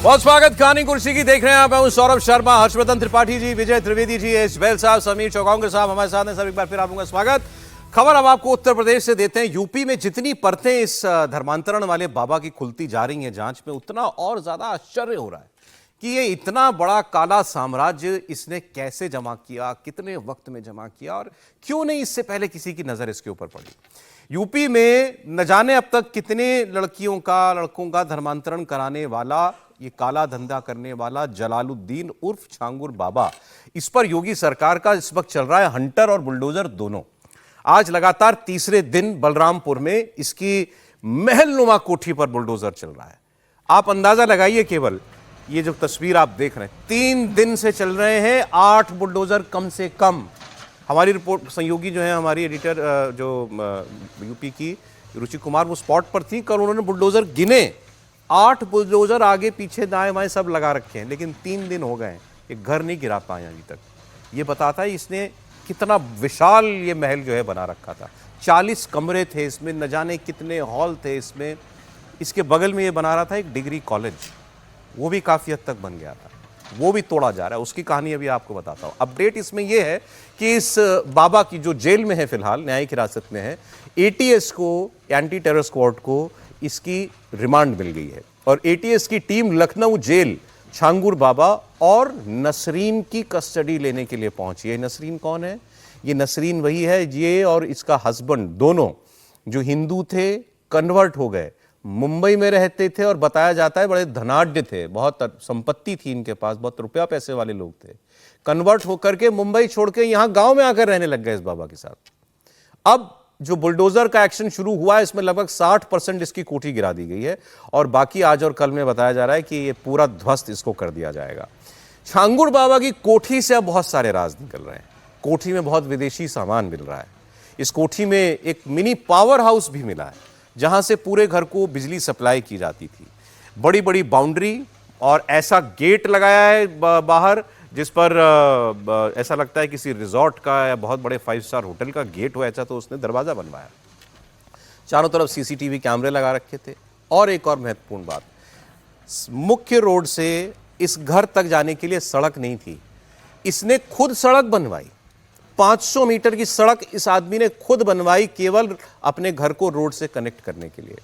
बहुत स्वागत। कहानी कुर्सी की देख रहे हैं आप। मैं हूं सौरभ शर्मा, हर्षवर्धन त्रिपाठी जी, विजय त्रिवेदी जी, एस बैल साहब, समीर चौगांवकर साहब हमारे साथ हैं। सब एक बार फिर आपका स्वागत। खबर अब आपको उत्तर प्रदेश से देते हैं। यूपी में जितनी परतें इस धर्मांतरण वाले बाबा की खुलती जा रही हैं जांच में, उतना और ज्यादा आश्चर्य हो रहा है कि ये इतना बड़ा काला साम्राज्य इसने कैसे जमा किया, कितने वक्त में जमा किया और क्यों नहीं इससे पहले किसी की नजर इसके ऊपर पड़ी। यूपी में न जाने अब तक कितने लड़कों का धर्मांतरण कराने वाला, ये काला धंधा करने वाला जलालुद्दीन उर्फ छांगुर बाबा, इस पर योगी सरकार का इस वक्त चल रहा है हंटर और बुलडोजर दोनों। आज लगातार तीसरे दिन बलरामपुर में इसकी महलनुमा कोठी पर बुलडोजर चल रहा है। आप अंदाजा लगाइए, केवल ये जो तस्वीर आप देख रहे हैं, 3 दिन से चल रहे हैं। 8 बुलडोजर कम से कम। हमारी रिपोर्ट सहयोगी जो है, हमारी एडिटर जो यूपी की रुचि कुमार, वो स्पॉट पर थी। कल उन्होंने बुलडोजर गिने, 8 बुलडोजर आगे पीछे दाएं बाएं सब लगा रखे हैं, लेकिन 3 दिन हो गए, एक घर नहीं गिरा पाए अभी तक। ये बताता है इसने कितना विशाल ये महल जो है बना रखा था। 40 कमरे थे इसमें, न जाने कितने हॉल थे इसमें। इसके बगल में ये बना रहा था एक डिग्री कॉलेज, वो भी काफ़ी हद तक बन गया था, वो भी तोड़ा जा रहा है। उसकी कहानी अभी आपको बताता हूँ। अपडेट इसमें यह है कि इस बाबा की जो जेल में है, फिलहाल न्यायिक हिरासत में है, एटीएस को, एंटी टेरर स्क्वाड को इसकी रिमांड मिल गई है और एटीएस की टीम लखनऊ जेल छांगुर बाबा और नसरीन की कस्टडी लेने के लिए पहुंची है। नसरीन कौन है? ये नसरीन वही है, ये और इसका हस्बैंड दोनों जो हिंदू थे, कन्वर्ट हो गए, मुंबई में रहते थे और बताया जाता है बड़े धनाढ्य थे, बहुत संपत्ति थी इनके पास, बहुत रुपया पैसे वाले लोग थे। कन्वर्ट होकर के मुंबई छोड़ के यहां गांव में आकर रहने लग गए इस बाबा के साथ। अब जो बुलडोजर का एक्शन शुरू हुआ है, इसमें लगभग 60% इसकी कोठी गिरा दी गई है और बाकी आज और कल में बताया जा रहा है कि ये पूरा ध्वस्त इसको कर दिया जाएगा। छांगुर बाबा की कोठी से अब बहुत सारे राज निकल रहे हैं। कोठी में बहुत विदेशी सामान मिल रहा है। इस कोठी में एक मिनी पावर हाउस भी मिला है, जहां से पूरे घर को बिजली सप्लाई की जाती थी। बड़ी बड़ी बाउंड्री और ऐसा गेट लगाया है बाहर, जिस पर ऐसा लगता है किसी रिजॉर्ट का या बहुत बड़े 5 स्टार होटल का गेट हो, ऐसा तो उसने दरवाजा बनवाया। चारों तरफ सीसीटीवी कैमरे लगा रखे थे। और एक और महत्वपूर्ण बात, मुख्य रोड से इस घर तक जाने के लिए सड़क नहीं थी, इसने खुद सड़क बनवाई। 500 मीटर की सड़क इस आदमी ने खुद बनवाई, केवल अपने घर को रोड से कनेक्ट करने के लिए।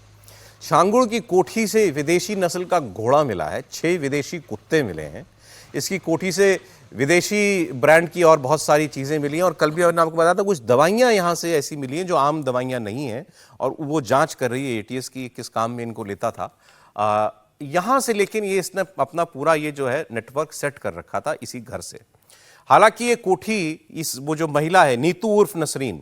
छांगुर की कोठी से विदेशी नस्ल का घोड़ा मिला है, 6 विदेशी कुत्ते मिले हैं। इसकी कोठी से विदेशी ब्रांड की और बहुत सारी चीज़ें मिली हैं और कल भी मैंने आपको बताया था कुछ दवाइयाँ यहाँ से ऐसी मिली हैं जो आम दवाइयाँ नहीं हैं और वो जांच कर रही है एटीएस की किस काम में इनको लेता था यहाँ से। लेकिन ये इसने अपना पूरा ये जो है नेटवर्क सेट कर रखा था इसी घर से। हालांकि ये कोठी, वो जो महिला है नीतू उर्फ नसरीन,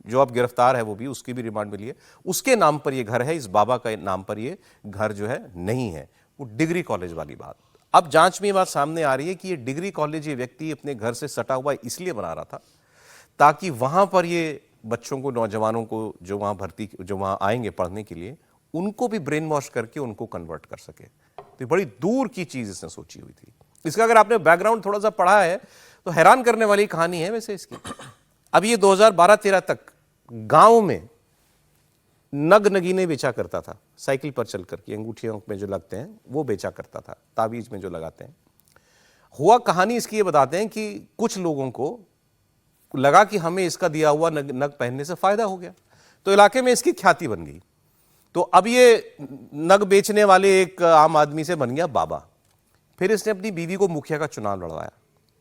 जो अब गिरफ्तार है, वो भी, उसकी भी रिमांड मिली है, उसके नाम पर ये घर है। इस बाबा का नाम पर ये घर जो है नहीं है। वो डिग्री कॉलेज वाली बात, अब जांच में ये बात सामने आ रही है कि ये डिग्री कॉलेज ये व्यक्ति अपने घर से सटा हुआ इसलिए बना रहा था ताकि वहां पर ये बच्चों को, नौजवानों को जो वहां आएंगे पढ़ने के लिए, उनको भी ब्रेन वॉश करके उनको कन्वर्ट कर सके। तो बड़ी दूर की चीज इसने सोची हुई थी। इसका अगर आपने बैकग्राउंड थोड़ा सा पढ़ा है तो हैरान करने वाली कहानी है वैसे इसकी। अब ये 2012-13 तक गांव में नग नगीने बेचा करता था, साइकिल पर चल करके, अंगूठियों में जो लगते हैं वो बेचा करता था, ताबीज में जो लगाते हैं। हुआ कहानी इसकी ये बताते हैं कि कुछ लोगों को लगा कि हमें इसका दिया हुआ नग पहनने से फायदा हो गया, तो इलाके में इसकी ख्याति बन गई। तो अब ये नग बेचने वाले एक आम आदमी से बन गया बाबा। फिर इसने अपनी बीवी को मुखिया का चुनाव लड़वाया,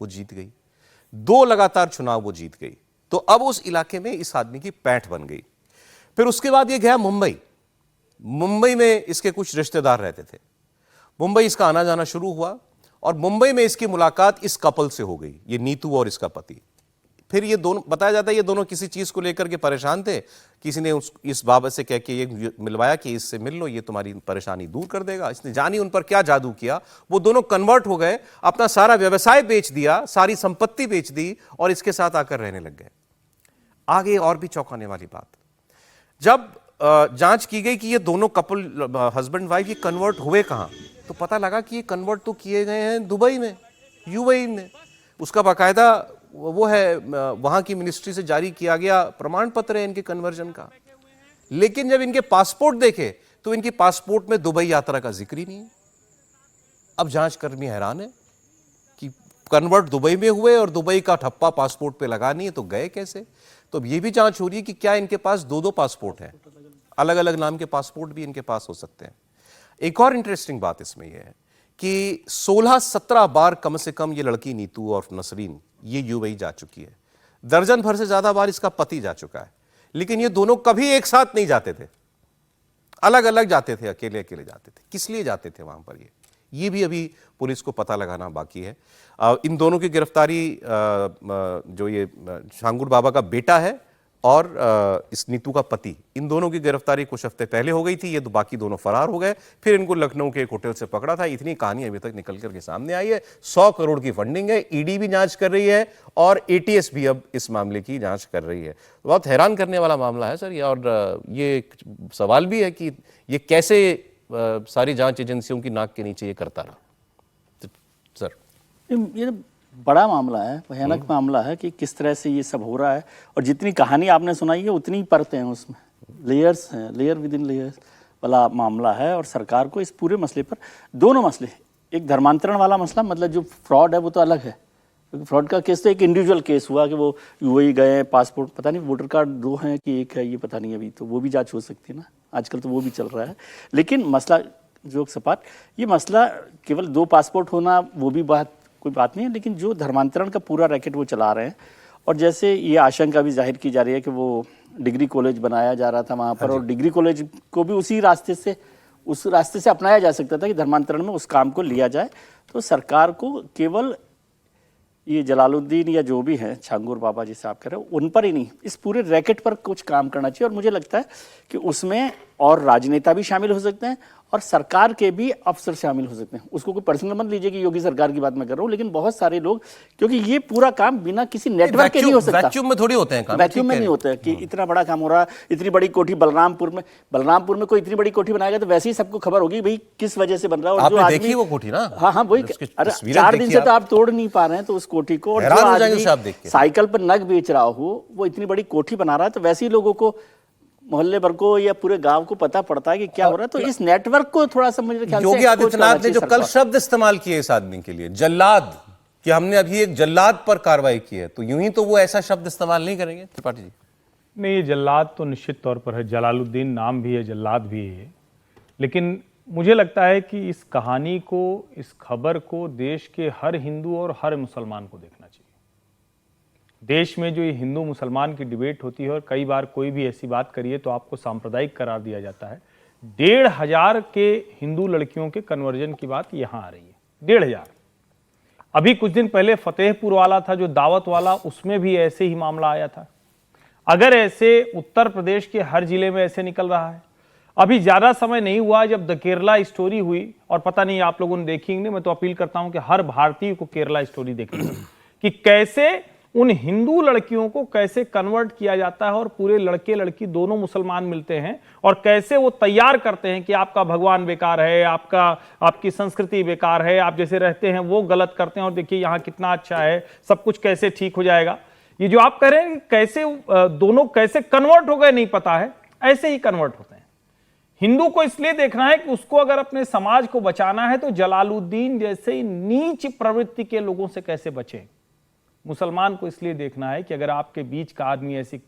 वो जीत गई। 2 लगातार चुनाव वो जीत गई, तो अब उस इलाके में इस आदमी की पैठ बन गई। फिर उसके बाद ये गया मुंबई। मुंबई में इसके कुछ रिश्तेदार रहते थे। मुंबई इसका आना जाना शुरू हुआ और मुंबई में इसकी मुलाकात इस कपल से हो गई, ये नीतू और इसका पति। फिर ये दोनों, बताया जाता है ये दोनों किसी चीज को लेकर के परेशान थे। किसी ने इस बाबा से कह के ये मिलवाया कि इससे मिल लो, ये तुम्हारी परेशानी दूर कर देगा। इसने जानी उन पर क्या जादू किया, वो दोनों कन्वर्ट हो गए, अपना सारा व्यवसाय बेच दिया, सारी संपत्ति बेच दी और इसके साथ आकर रहने लग गए। आगे और भी चौंकाने वाली बात, जब जांच की गई कि ये दोनों कपल, हस्बैंड वाइफ, ये कन्वर्ट हुए कहां, तो पता लगा कि ये कन्वर्ट तो किए गए हैं दुबई में, यूएई में। उसका बाकायदा वो है, वहां की मिनिस्ट्री से जारी किया गया प्रमाण पत्र है इनके कन्वर्जन का। लेकिन जब इनके पासपोर्ट देखे तो इनकी पासपोर्ट में दुबई यात्रा का जिक्र ही नहीं है। अब जांचकर्मी हैरान है कि कन्वर्ट दुबई में हुए और दुबई का ठप्पा पासपोर्ट पे लगा नहीं है, तो गए कैसे। तो अब ये भी जांच हो रही है कि क्या इनके पास दो दो पासपोर्ट हैं, अलग अलग नाम के पासपोर्ट भी इनके पास हो सकते हैं। एक और इंटरेस्टिंग बात इसमें यह है कि 16-17 बार कम से कम ये लड़की नीतू और नसरीन ये यूएई जा चुकी है। दर्जन भर से ज्यादा बार इसका पति जा चुका है, लेकिन ये दोनों कभी एक साथ नहीं जाते थे, अलग अलग जाते थे, अकेले अकेले जाते थे। किस लिए जाते थे वहां पर ये भी अभी पुलिस को पता लगाना बाकी है। इन दोनों की गिरफ्तारी, जो ये छांगुर बाबा का बेटा है और इस नीतू का पति, इन दोनों की गिरफ्तारी कुछ हफ्ते पहले हो गई थी। ये बाकी दोनों फरार हो गए, फिर इनको लखनऊ के एक होटल से पकड़ा था। इतनी कहानी अभी तक निकल करके सामने आई है। 100 करोड़ की फंडिंग है, ईडी भी जांच कर रही है और एटीएस भी अब इस मामले की जांच कर रही है। बहुत हैरान करने वाला मामला है सर ये, और ये एक सवाल भी है कि ये कैसे सारी जांच एजेंसियों की नाक के नीचे ये करता रहा। सर ये बड़ा मामला है, भयानक मामला है कि किस तरह से ये सब हो रहा है। और जितनी कहानी आपने सुनाई है उतनी परतें हैं उसमें, लेयर्स हैं, लेयर विद इन लेयर्स वाला मामला है। और सरकार को इस पूरे मसले पर दोनों मसले, एक धर्मांतरण वाला मसला, मतलब जो फ्रॉड है वो तो अलग है, क्योंकि फ्रॉड का केस तो एक इंडिविजुअल केस हुआ कि वो यूएई गए, पासपोर्ट पता नहीं वोटर कार्ड 2 हैं कि 1 है ये पता नहीं, अभी तो वो भी जांच हो सकती है ना, आजकल तो वो भी चल रहा है। लेकिन मसला जोक सपाट, ये मसला केवल 2 पासपोर्ट होना वो भी कोई बात नहीं है, लेकिन जो धर्मांतरण का पूरा रैकेट वो चला रहे हैं। और जैसे ये आशंका भी जाहिर की जा रही है कि वो डिग्री कॉलेज बनाया जा रहा था वहाँ पर, और डिग्री कॉलेज को भी उस रास्ते से अपनाया जा सकता था कि धर्मांतरण में उस काम को लिया जाए। तो सरकार को केवल ये जलालुद्दीन या जो भी है छांगुर बाबा जिसे आप कह रहे हो उन पर ही नहीं, इस पूरे रैकेट पर कुछ काम करना चाहिए। और मुझे लगता है कि उसमें और राजनेता भी शामिल हो सकते हैं और सरकार के भी अफसर शामिल हो सकते हैं। उसको कोई पर्सनल मत लीजिए कि योगी सरकार की बात मैं कर रहा हूँ, लेकिन बहुत सारे लोग, क्योंकि ये पूरा काम बिना किसी नेटवर्क के नहीं हो सकता। वैक्यूम में थोड़ी होते हैं काम, वैक्यूम में नहीं होता है कि इतना बड़ा काम हो रहा है। इतनी बड़ी कोठी बलरामपुर में कोई इतनी बड़ी कोठी बनाएगा तो वैसे ही सबको खबर होगी भाई किस वजह से बन रहा है। और जो आदमी देखी वो कोठी ना, हाँ वही, अरे 4 दिन से तो आप तोड़ नहीं पा रहे हैं तो उस कोठी को, और जो आदमी साइकिल पर नग बेच रहा हो वो इतनी बड़ी कोठी बना रहा है, तो वैसे ही लोगों को, मोहल्ले भर को या पूरे गांव को पता पड़ता है कि क्या हो रहा है। तो इस नेटवर्क को थोड़ा सा मुझे ख्याल से योगी आदित्यनाथ ने जो कल शब्द इस्तेमाल किए इस आदमी के लिए, जल्लाद, कि हमने अभी एक जल्लाद पर कार्रवाई की है, तो यूं ही तो वो ऐसा शब्द इस्तेमाल नहीं करेंगे त्रिपाठी जी? नहीं, ये जल्लाद तो निश्चित तौर पर है, जलालुद्दीन नाम भी है, जल्लाद भी है। लेकिन मुझे लगता है कि इस कहानी को, इस खबर को देश के हर हिंदू और हर मुसलमान को देखना चाहिए। देश में जो ये हिंदू मुसलमान की डिबेट होती है, और कई बार कोई भी ऐसी बात करिए तो आपको सांप्रदायिक करार दिया जाता है। 1,500 के हिंदू लड़कियों के कन्वर्जन की बात यहां आ रही है, 1,500। अभी कुछ दिन पहले फतेहपुर वाला था जो दावत वाला, उसमें भी ऐसे ही मामला आया था। अगर ऐसे उत्तर प्रदेश के हर जिले में ऐसे निकल रहा है, अभी ज्यादा समय नहीं हुआ जब द केरला स्टोरी हुई, और पता नहीं आप लोगों ने देखी नहीं, मैं तो अपील करता हूं कि हर भारतीय को केरला स्टोरी देखनी कि कैसे उन हिंदू लड़कियों को कैसे कन्वर्ट किया जाता है, और पूरे लड़के लड़की दोनों मुसलमान मिलते हैं और कैसे वो तैयार करते हैं कि आपका भगवान बेकार है, आपकी संस्कृति बेकार है, आप जैसे रहते हैं वो गलत करते हैं, और देखिए यहाँ कितना अच्छा है, सब कुछ कैसे ठीक हो जाएगा। ये जो आप कह रहे हैं कैसे दोनों कैसे कन्वर्ट हो गए नहीं पता है, ऐसे ही कन्वर्ट होते हैं। हिंदू को इसलिए देखना है कि उसको अगर अपने समाज को बचाना है तो जलालुद्दीन जैसे नीच प्रवृत्ति के लोगों से कैसे बचें। मुसलमान को इसलिए देखना है कि अगर आपके बीच का आदमी ऐसी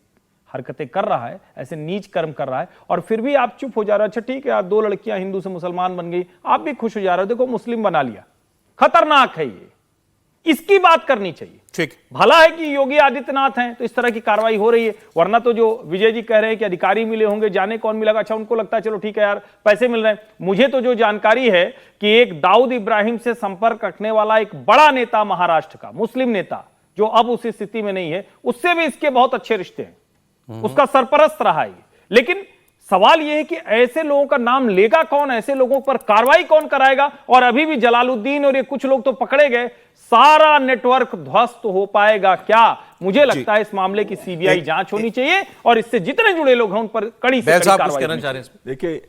हरकतें कर रहा है, ऐसे नीच कर्म कर रहा है, और फिर भी आप चुप हो जा रहे हो, अच्छा ठीक है, 2 लड़कियां हिंदू से मुसलमान बन गई, आप भी खुश हो जा रहे हो, देखो मुस्लिम बना लिया, खतरनाक है ये, इसकी बात करनी चाहिए। ठीक, भला है कि योगी आदित्यनाथ हैं तो इस तरह की कार्रवाई हो रही है, वरना तो जो विजय जी कह रहे हैं कि अधिकारी मिले होंगे, जाने कौन मिलेगा, अच्छा उनको लगता है चलो ठीक है यार पैसे मिल रहे हैं। मुझे तो जो जानकारी है कि एक दाऊद इब्राहिम से संपर्क रखने वाला एक बड़ा नेता महाराष्ट्र का, मुस्लिम नेता, जो अब उस स्थिति में नहीं है, उससे भी इसके बहुत अच्छे रिश्ते हैं, उसका सरपरस्त रहा है। लेकिन सवाल यह है कि ऐसे लोगों का नाम लेगा कौन, ऐसे लोगों पर कार्रवाई कौन कराएगा? और अभी भी जलालुद्दीन और ये कुछ लोग तो पकड़े गए, सारा नेटवर्क ध्वस्त हो पाएगा क्या? मुझे लगता है इस मामले की सीबीआई जांच होनी चाहिए और इससे जितने जुड़े लोग हैं उन पर कड़ी से कड़ी कार्रवाई। देखिए,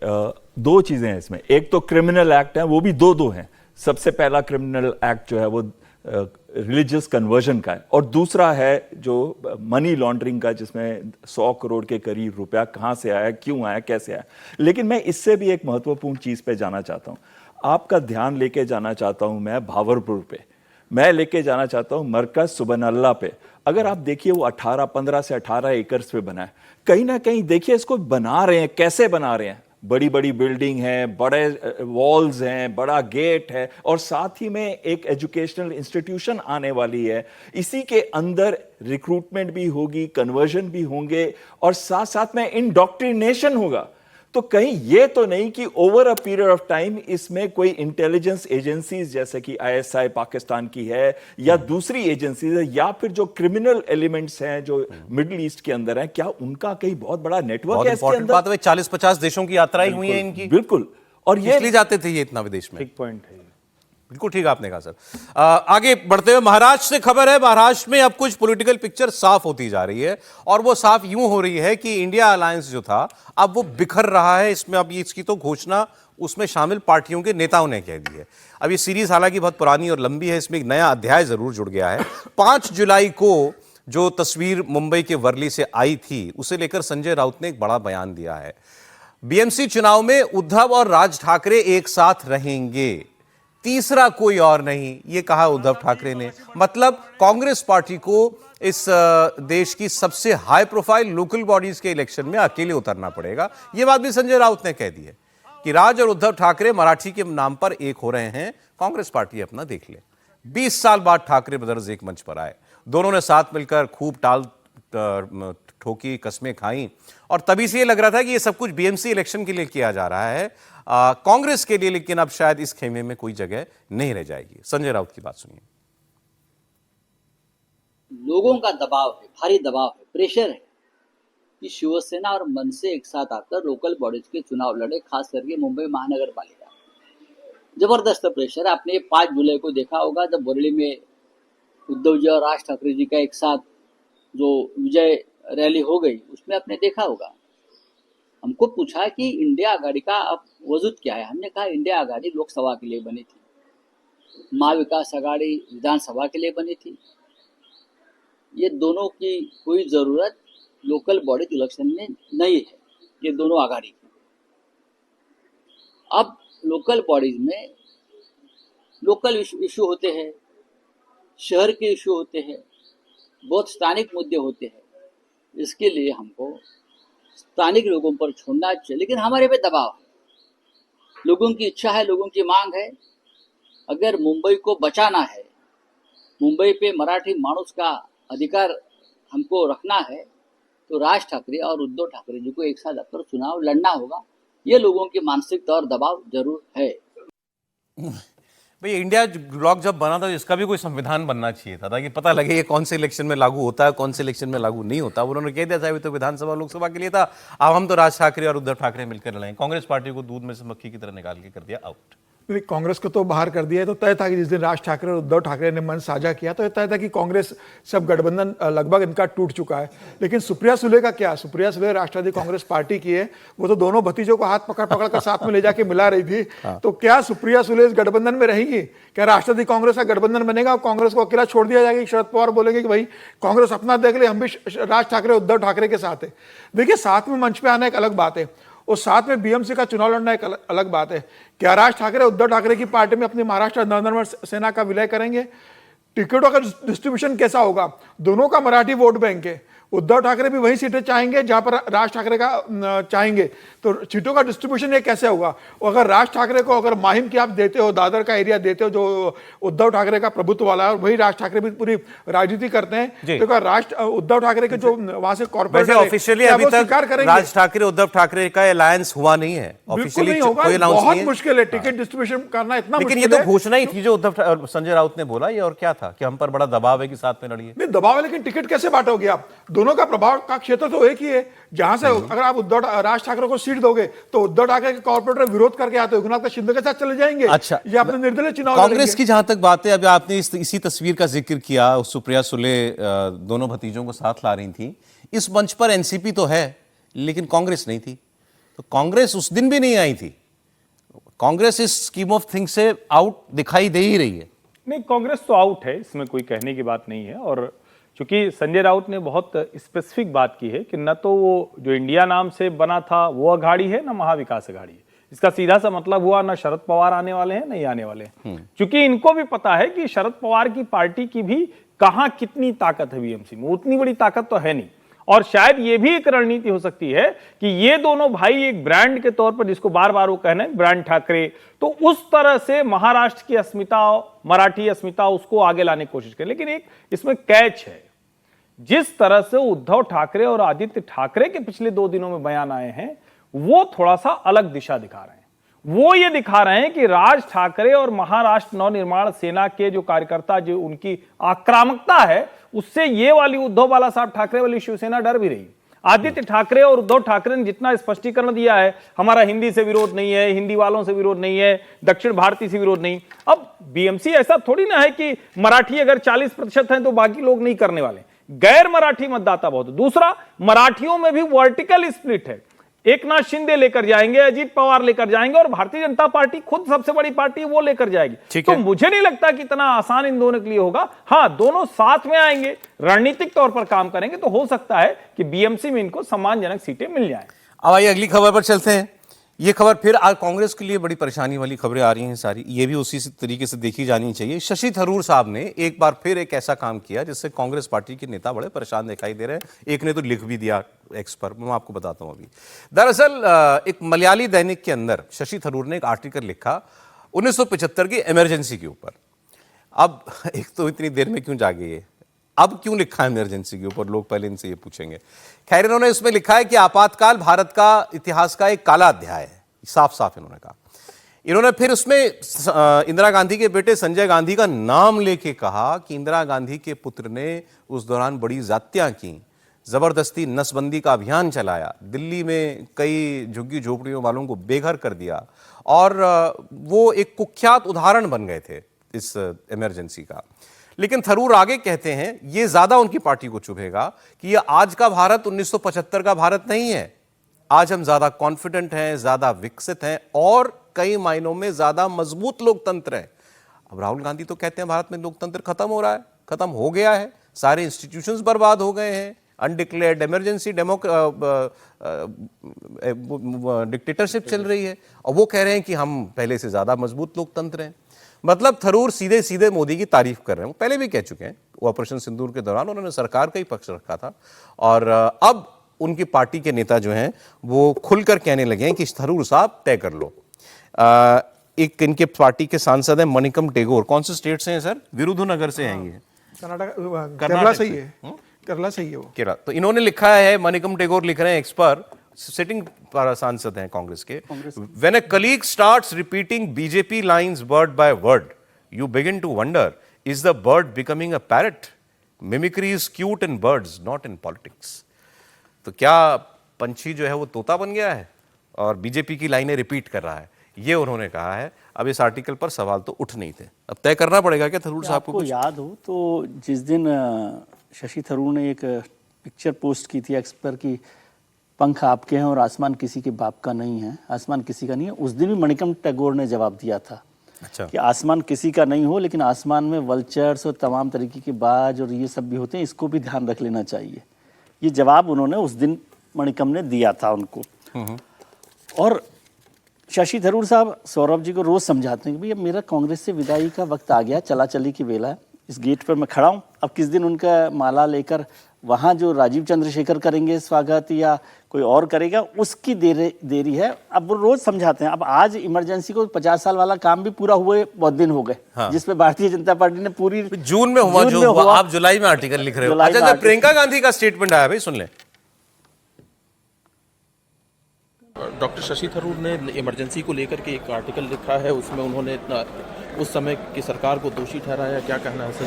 2 चीजें हैं इसमें। एक तो क्रिमिनल एक्ट है, वो भी 2 हैं। सबसे पहला क्रिमिनल एक्ट जो है वो रिलीजियस कन्वर्जन का है, और दूसरा है जो मनी लॉन्ड्रिंग का, जिसमें 100 करोड़ के करीब रुपया कहां से आया, क्यों आया, कैसे आया। लेकिन मैं इससे भी एक महत्वपूर्ण चीज पे जाना चाहता हूं। आपका ध्यान लेके जाना चाहता हूं मैं भावरपुर पे, मैं लेके जाना चाहता हूं मरकज सुबहानअल्लाह पे। अगर आप देखिए वो 15 से 18 एकर्स पे बना है। कहीं ना कहीं देखिए इसको बना रहे हैं, कैसे बना रहे हैं, बड़ी बड़ी बिल्डिंग है, बड़े वॉल्स हैं, बड़ा गेट है, और साथ ही में एक एजुकेशनल इंस्टीट्यूशन आने वाली है। इसी के अंदर रिक्रूटमेंट भी होगी, कन्वर्जन भी होंगे, और साथ साथ में इंडोक्ट्रिनेशन होगा। तो कहीं ये तो नहीं कि over a period of time इसमें कोई इंटेलिजेंस एजेंसीज जैसे कि आईएसआई पाकिस्तान की है या दूसरी एजेंसीज है, या फिर जो क्रिमिनल एलिमेंट्स हैं जो मिडिल ईस्ट के अंदर हैं, क्या उनका कहीं बहुत बड़ा नेटवर्क है इसके अंदर? बात है, 40-50 देशों की यात्राएं हुई हैं इनकी। बिल्कुल। और ये इसलिए जाते थे ये इतना विदेश में। एक पॉइंट है। बिल्कुल ठीक आपने कहा सर। आगे बढ़ते हुए महाराष्ट्र से खबर है। महाराष्ट्र में अब कुछ पॉलिटिकल पिक्चर साफ होती जा रही है, और वो साफ यूं हो रही है कि इंडिया अलायंस जो था अब वो बिखर रहा है। इसमें अब इसकी तो घोषणा उसमें शामिल पार्टियों के नेताओं ने कह दी है। अब ये सीरीज हालांकि बहुत पुरानी और लंबी है, इसमें एक नया अध्याय जरूर जुड़ गया है। 5 जुलाई को जो तस्वीर मुंबई के वर्ली से आई थी, उसे लेकर संजय राउत ने एक बड़ा बयान दिया है। बीएमसी चुनाव में उद्धव और राज ठाकरे एक साथ रहेंगे, तीसरा कोई और नहीं, ये कहा उद्धव ठाकरे ने। मतलब कांग्रेस पार्टी को इस देश की सबसे हाई प्रोफाइल लोकल बॉडीज के इलेक्शन में अकेले उतरना पड़ेगा। ये बात भी संजय राउत ने कह दी है कि राज और उद्धव ठाकरे मराठी के नाम पर एक हो रहे हैं, कांग्रेस पार्टी अपना देख ले। 20 साल बाद ठाकरे ब्रदर्स एक मंच पर आए, दोनों ने साथ मिलकर खूब टाल ठोकी, कस्में खाई, और तभी से ये लग रहा था कि ये सब कुछ बीएमसी इलेक्शन के लिए किया जा रहा है, कांग्रेस के लिए। लेकिन अब शायद इस खेमे में कोई जगह नहीं रह जाएगी। संजय राउत की बात सुनिए। लोगों का दबाव है, भारी दबाव है, प्रेशर है कि शिवसेना और मनसे एक साथ आकर लोकल बॉडीज के चुनाव लड़े, खास करके मुंबई महानगर पालिका। जबरदस्त प्रेशर है। आपने 5 जुलाई को देखा होगा जब बरेली में उद्धव जी और राज ठाकरे जी का एक साथ जो विजय रैली हो गई, उसमें आपने देखा होगा। हमको पूछा कि इंडिया आघाड़ी का अब वजूद क्या है। हमने कहा इंडिया आघाड़ी लोकसभा के लिए बनी थी, महाविकास आघाड़ी विधानसभा के लिए बनी थी। ये दोनों की कोई जरूरत लोकल बॉडी इलेक्शन में नहीं है, ये दोनों आघाड़ी की। अब लोकल बॉडीज में लोकल इशू होते हैं, शहर के इशू होते हैं, बहुत स्थानिक मुद्दे होते हैं। इसके लिए हमको स्थानिक लोगों पर छोड़ना चाहिए, लेकिन हमारे पे दबाव है, लोगों की इच्छा है, लोगों की मांग है। अगर मुंबई को बचाना है, मुंबई पे मराठी मानुस का अधिकार हमको रखना है, तो राज ठाकरे और उद्धव ठाकरे जी को एक साथ आकर चुनाव लड़ना होगा। ये लोगों की मानसिकता और दबाव जरूर है। भाई इंडिया ब्लॉक जब बना था, इसका भी कोई संविधान बनना चाहिए था ताकि पता लगे ये कौन से इलेक्शन में लागू होता है, कौन से इलेक्शन में लागू नहीं होता। उन्होंने कह दिया था अभी तो विधानसभा लोकसभा के लिए था, अब हम तो राज ठाकरे और उद्धव ठाकरे मिलकर लड़ेंगे। कांग्रेस पार्टी को दूध में से मक्खी की तरह निकाल के कर दिया आउट। कांग्रेस को तो बाहर कर दिया है। तो तय था कि जिस दिन राज ठाकरे और उद्धव ठाकरे ने मन साझा किया तो तय था कि कांग्रेस सब गठबंधन लगभग इनका टूट चुका है। लेकिन सुप्रिया सुले का क्या? सुप्रिया सुले राष्ट्रवादी कांग्रेस पार्टी की है, वो तो दोनों भतीजों को हाथ पकड़ पकड़ कर साथ में ले जाके मिला रही थी। तो क्या सुप्रिया सुले इस गठबंधन में रहेंगी? क्या राष्ट्रवादी कांग्रेस का गठबंधन बनेगा और कांग्रेस को अकेला छोड़ दिया जाएगा? शरद पवार बोलेंगे कि भाई कांग्रेस अपना देख ले, हम भी राज ठाकरे उद्धव ठाकरे के साथ है। देखिए, साथ में मंच पे आना एक अलग बात है और साथ में बीएमसी का चुनाव लड़ना एक अलग बात है। क्या राज ठाकरे उद्धव ठाकरे की पार्टी में अपनी महाराष्ट्र नरेंद्र सेना का विलय करेंगे? टिकटों का डिस्ट्रीब्यूशन कैसा होगा? दोनों का मराठी वोट बैंक है। उद्धव ठाकरे भी वही सीटें चाहेंगे जहां पर राज ठाकरे का चाहेंगे, तो सीटों का डिस्ट्रीब्यूशन ये कैसे होगा? और अगर राज ठाकरे को अगर माहिम की आप देते हो, दादर का एरिया देते हो जो उद्धव ठाकरे का प्रभुत्व वाला है, और वही राज ठाकरे भी पूरी राजनीति करते हैं, तो उद्धव ठाकरे के जो वहां से कॉर्पोरेट ऑफिशियली अभी तक राज ठाकरे उद्धव ठाकरे का अलायंस हुआ नहीं है। ऑफिशियली बहुत मुश्किल है टिकट डिस्ट्रीब्यूशन करना, इतना लेकिन ये तो घोषणा ही थी जो उद्धव संजय राउत ने बोला, ये और क्या था कि हम पर बड़ा दबाव है कि साथ में लड़िए। नहीं दबाव है, लेकिन टिकट कैसे बांटोगे आप? दोनों का प्रभाव का क्षेत्र तो एक ही है। जहां से अगर आप राज ठाकरे को सीट दोगे तो उद्धव ठाकरे के कॉर्पोरेटर विरोध करके आते हो, एकनाथ का शिंदे के साथ चले जाएंगे। अच्छा, ये आपने निर्दलीय चुनाव कांग्रेस की जहां तक बात है, अभी आपने इसी तस्वीर का जिक्र किया, सुप्रिया सुले दोनों भतीजों को साथ ला रही थी। इस मंच पर एनसीपी तो है लेकिन कांग्रेस नहीं थी, तो कांग्रेस उस दिन भी नहीं आई थी। कांग्रेस इस स्कीम ऑफ थिंग्स से आउट दिखाई दे ही रही है। नहीं, कांग्रेस तो आउट है, इसमें कोई कहने की बात नहीं है। और चूंकि संजय राउत ने बहुत स्पेसिफिक बात की है कि न तो वो जो इंडिया नाम से बना था वो अघाड़ी है, न महाविकास अघाड़ी है। इसका सीधा सा मतलब हुआ ना शरद पवार आने वाले हैं नहीं आने वाले हैं, क्योंकि इनको भी पता है कि शरद पवार की पार्टी की भी कहां कितनी ताकत है बीएमसी में, उतनी बड़ी ताकत तो है नहीं। और शायद ये भी एक रणनीति हो सकती है कि ये दोनों भाई एक ब्रांड के तौर पर, जिसको बार बार वो कहना है ब्रांड ठाकरे, तो उस तरह से महाराष्ट्र की अस्मिता, मराठी अस्मिता, उसको आगे लाने की कोशिश करें। लेकिन एक इसमें कैच है, जिस तरह से उद्धव ठाकरे और आदित्य ठाकरे के पिछले 2 दिनों में बयान आए हैं, वो थोड़ा सा अलग दिशा दिखा रहे हैं। वो ये दिखा रहे हैं कि राज ठाकरे और महाराष्ट्र नवनिर्माण सेना के जो कार्यकर्ता, जो उनकी आक्रामकता है, उससे ये वाली उद्धव बाला साहब ठाकरे वाली शिवसेना डर भी रही। आदित्य ठाकरे और उद्धव ठाकरे ने जितना स्पष्टीकरण दिया है, हमारा हिंदी से विरोध नहीं है, हिंदी वालों से विरोध नहीं है, दक्षिण भारतीय से विरोध नहीं। अब बीएमसी ऐसा थोड़ी ना है कि मराठी अगर 40% है तो बाकी लोग नहीं करने वाले, गैर मराठी मतदाता बहुत। दूसरा, मराठियों में भी वर्टिकल स्प्लिट है, एक नाथ शिंदे लेकर जाएंगे, अजीत पवार लेकर जाएंगे, और भारतीय जनता पार्टी खुद सबसे बड़ी पार्टी है, वो लेकर जाएगी। तो मुझे नहीं लगता कि इतना आसान इन दोनों के लिए होगा। हाँ, दोनों साथ में आएंगे, रणनीतिक तौर पर काम करेंगे, तो हो सकता है कि बीएमसी में इनको सम्मानजनक सीटें मिल जाएं। अब आइए अगली खबर पर चलते हैं। ये खबर फिर आज कांग्रेस के लिए बड़ी परेशानी वाली खबरें आ रही हैं सारी, ये भी उसी तरीके से देखी जानी चाहिए। शशि थरूर साहब ने एक बार फिर एक ऐसा काम किया जिससे कांग्रेस पार्टी के नेता बड़े परेशान दिखाई दे रहे हैं। एक ने तो लिख भी दिया एक्स पर, मैं आपको बताता हूं अभी। दरअसल एक मलयाली दैनिक के अंदर शशि थरूर ने एक आर्टिकल लिखा 1975 की इमरजेंसी के ऊपर। अब एक तो इतनी देर में क्यों जागे ये, अब क्यों लिखा है इमरजेंसी के ऊपर, लोग पहले इनसे ये पूछेंगे। खैर, इन्होंने इसमें लिखा है कि आपातकाल भारत का इतिहास का एक काला अध्याय है, साफ साफ इन्होंने कहा। इन्होंने फिर उसमें इंदिरा गांधी के बेटे संजय गांधी का नाम लेके कहा कि इंदिरा गांधी के पुत्र ने उस दौरान बड़ी जातियां की, जबरदस्ती नसबंदी का अभियान चलाया, दिल्ली में कई झुग्गी झोपड़ियों वालों को बेघर कर दिया, और वो एक कुख्यात उदाहरण बन गए थे इस इमरजेंसी का। लेकिन थरूर आगे कहते हैं, ये ज्यादा उनकी पार्टी को चुभेगा कि ये आज का भारत 1975 का भारत नहीं है। आज हम ज्यादा कॉन्फिडेंट हैं, ज्यादा विकसित हैं, और कई मायनों में ज्यादा मजबूत लोकतंत्र है। अब राहुल गांधी तो कहते हैं भारत में लोकतंत्र खत्म हो रहा है, खत्म हो गया है, सारे इंस्टीट्यूशंस बर्बाद हो गए हैं, अनडिक्लेयर्ड इमरजेंसी डिक्टेटरशिप चल रही है, और वो कह रहे हैं कि हम पहले से ज्यादा मजबूत लोकतंत्र हैं। मतलब थरूर सीधे सीधे मोदी की तारीफ कर रहे हैं। वो पहले भी कह चुके हैं, वो ऑपरेशन सिंदूर के दौरान उन्होंने सरकार का ही पक्ष रखा था, और अब उनकी पार्टी के नेता जो हैं वो खुलकर कहने लगे हैं कि थरूर साहब तय कर लो। एक इनके पार्टी के सांसद हैं मणिकम टेगोर, कौन से स्टेट से हैं सर? विरुधुनगर से हैं ये, कर्नाटक, केरला से ही है, केरला से ही है वो। केरला। तो इन्होंने लिखा है, मणिकम टेगोर लिख रहे हैं एक्स पर, सिटिंग सांसद हैं कांग्रेस के। When a colleague starts repeating BJP lines word by word, you begin to wonder, is the bird becoming a parrot? Mimicry is cute in birds, not in politics. तो क्या पंछी जो है वो तोता बन गया है और बीजेपी की लाइनें रिपीट कर रहा है? ये उन्होंने कहा है। अब इस आर्टिकल पर सवाल तो उठ नहीं थे, अब तय करना पड़ेगा क्या थरूर साहब को? आपको याद हो तो जिस दिन शशि थरूर ने एक पिक्चर पोस्ट की थी एक्स पर कि पंख आपके हैं और आसमान किसी के बाप का नहीं है, आसमान किसी का नहीं है, उस दिन भी मणिकम टैगोर ने जवाब दिया था। अच्छा। कि आसमान किसी का नहीं हो, लेकिन आसमान में वल्चर्स और तमाम तरीके के बाज और ये सब भी होते हैं, इसको भी ध्यान रख लेना चाहिए। ये जवाब उन्होंने उस दिन मणिकम ने दिया था उनको। और शशि थरूर साहब सौरभ जी को रोज समझाते हैं कि भैया मेरा कांग्रेस से विदाई का वक्त आ गया, चला चली की वेला है, इस गेट पर मैं खड़ा हूँ। अब किस दिन उनका माला लेकर वहाँ जो राजीव चंद्रशेखर करेंगे स्वागत या कोई और करेगा, उसकी देरी है। अब वो रोज समझाते हैं। अब आज इमरजेंसी को 50 साल वाला काम भी पूरा हुए बहुत दिन हो गए। हाँ। जिसपे भारतीय जनता पार्टी ने पूरी जून में हुआ, आप जुलाई में आर्टिकल लिख रहे हो। अच्छा, प्रियंका गांधी का स्टेटमेंट आया भाई, सुन लें। डॉक्टर शशि थरूर ने इमरजेंसी को लेकर के एक आर्टिकल लिखा है, उसमें उन्होंने उस समय की सरकार को दोषी ठहराया, क्या कहना है सर?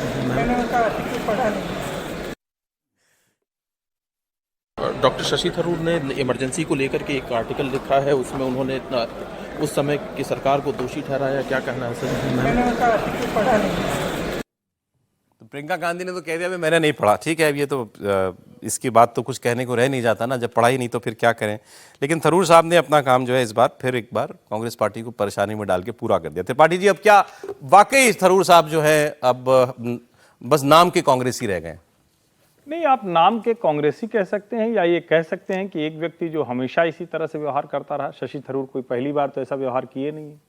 डॉक्टर शशि थरूर ने इमरजेंसी को लेकर के एक आर्टिकल लिखा है, उसमें उन्होंने उस समय की सरकार को दोषी ठहराया, क्या कहना है सर? तो प्रियंका गांधी ने तो कह दिया मैंने नहीं पढ़ा, ठीक है, ये तो इसकी बात तो कुछ कहने को रह नहीं जाता ना, जब पढ़ा ही नहीं तो फिर क्या करें। लेकिन थरूर साहब ने अपना काम जो है इस बार फिर एक बार कांग्रेस पार्टी को परेशानी में डाल के पूरा कर दिया। त्रिपाठी जी, अब क्या वाकई थरूर साहब जो है अब बस नाम के कांग्रेसी रह गए? नहीं, आप नाम के कांग्रेसी कह सकते हैं या ये कह सकते हैं कि एक व्यक्ति जो हमेशा इसी तरह से व्यवहार करता रहा, शशि थरूर कोई पहली बार तो ऐसा व्यवहार किए नहीं है,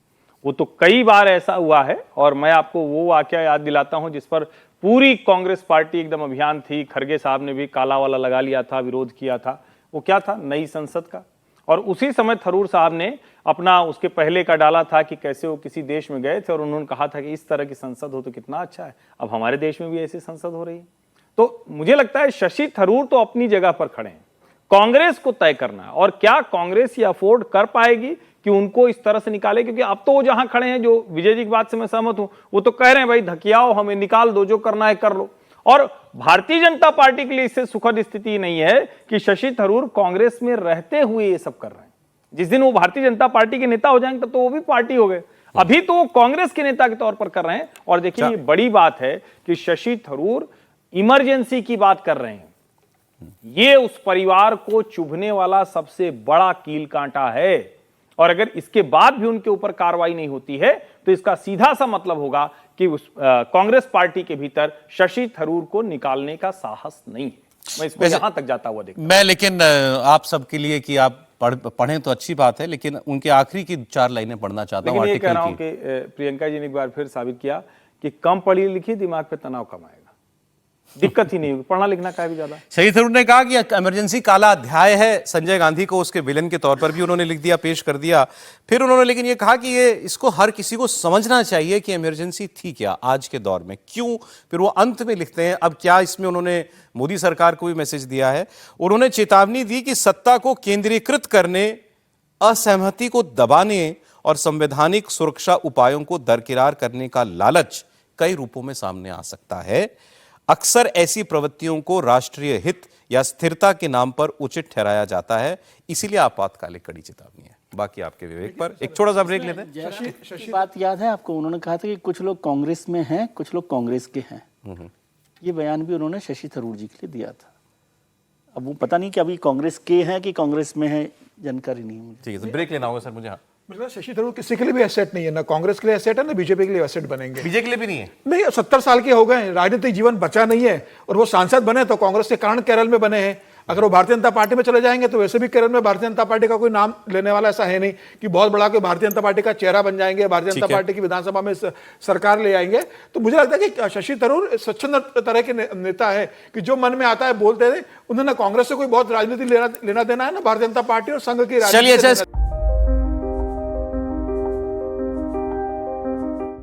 वो तो कई बार ऐसा हुआ है। और मैं आपको वो वाकया याद दिलाता हूं जिस पर पूरी कांग्रेस पार्टी एकदम अभियान थी, खरगे साहब ने भी काला वाला लगा लिया था, विरोध किया था। वो क्या था, नई संसद का। और उसी समय थरूर साहब ने अपना उसके पहले का डाला था कि कैसे वो किसी देश में गए थे और उन्होंने कहा था कि इस तरह की संसद हो तो कितना अच्छा है। अब हमारे देश में भी ऐसी संसद हो रही है। तो मुझे लगता है शशि थरूर तो अपनी जगह पर खड़े हैं, कांग्रेस को तय करना है और क्या कांग्रेस ये अफोर्ड कर पाएगी कि उनको इस तरह से निकाले। क्योंकि अब तो वो जहां खड़े हैं, जो विजय जी की बात से मैं सहमत हूं, वो तो कह रहे हैं भाई धकियाओ, हमें निकाल दो, जो करना है कर लो। और भारतीय जनता पार्टी के लिए इससे सुखद स्थिति नहीं है कि शशि थरूर कांग्रेस में रहते हुए ये सब कर रहे हैं। जिस दिन वो भारतीय जनता पार्टी के नेता हो जाएंगे तब तो वो भी पार्टी हो गए। अभी तो वो कांग्रेस के नेता के तौर पर कर रहे हैं। और देखिए ये बड़ी बात है कि शशि थरूर इमरजेंसी की बात कर रहे हैं। ये उस परिवार को चुभने वाला सबसे बड़ा कील कांटा है। और अगर इसके बाद भी उनके ऊपर कार्रवाई नहीं होती है तो इसका सीधा सा मतलब होगा कि उस कांग्रेस पार्टी के भीतर शशि थरूर को निकालने का साहस नहीं है। मैं इसको यहां तक जाता हुआ देखता हूं। मैं लेकिन आप सबके लिए कि आप पढ़ें तो अच्छी बात है, लेकिन उनके आखिरी की 4 लाइनें पढ़ना चाहता हूं। लेकिन ये कह रहा हूं आर्टिकल की। कि प्रियंका जी ने एक बार फिर साबित किया कि कम पढ़ी लिखी दिमाग पे तनाव कम आएगा, दिक्कत ही नहीं होगी, पढ़ना लिखना का भी ज्यादा। शशि थरूर ने कहा कि इमरजेंसी काला अध्याय है। संजय गांधी को उसके विलन के तौर पर भी उन्होंने लिख दिया, पेश कर दिया। फिर उन्होंने लेकिन ये कहा कि ये इसको हर किसी को समझना चाहिए कि इमरजेंसी थी क्या आज के दौर में, क्यों। फिर वो अंत में लिखते हैं, अब क्या इसमें उन्होंने मोदी सरकार को भी मैसेज दिया है। उन्होंने चेतावनी दी कि सत्ता को केंद्रीकृत करने, असहमति को दबाने और संवैधानिक सुरक्षा उपायों को दरकिरार करने का लालच कई रूपों में सामने आ सकता है। अक्सर ऐसी प्रवृत्तियों को राष्ट्रीय हित या स्थिरता के नाम पर उचित ठहराया जाता है, इसीलिए आपातकालिक कड़ी चेतावनी है। बाकी आपके विवेक पर एक छोटा सा ब्रेक लेते हैं। शशि बात याद है आपको, उन्होंने कहा था कि कुछ लोग कांग्रेस में हैं, कुछ लोग कांग्रेस के हैं। ये बयान भी उन्होंने शशि थरूर जी के लिए दिया था। अब वो पता नहीं कि अभी कांग्रेस के हैं कि कांग्रेस में है, जानकारी नहीं है मुझे। ठीक है, तो ब्रेक लेना होगा सर मुझे। हाँ, मतलब शशि थरूर किसी के लिए भी एसेट नहीं है, ना कांग्रेस के लिए एसेट है, ना बीजेपी के लिए एसेट बनेंगे। बीजेपी के लिए भी नहीं है। नहीं, 70 साल के हो गए, राजनीतिक जीवन बचा नहीं है, और वो सांसद बने तो कांग्रेस के कारण केरल में बने हैं। अगर वो भारतीय जनता पार्टी में चले जाएंगे तो वैसे भी केरल में भारतीय जनता पार्टी का कोई नाम लेने वाला ऐसा है नहीं कि बहुत बड़ा कोई भारतीय जनता पार्टी का चेहरा बन जाएंगे, भारतीय जनता पार्टी की विधानसभा में सरकार ले आएंगे। तो मुझे लगता है कि शशि थरूर स्वच्छंद तरह के नेता है कि जो मन में आता है बोलते हैं। उन्होंने कांग्रेस से कोई बहुत राजनीति लेना देना है ना भारतीय जनता पार्टी और संघ की राजनीति।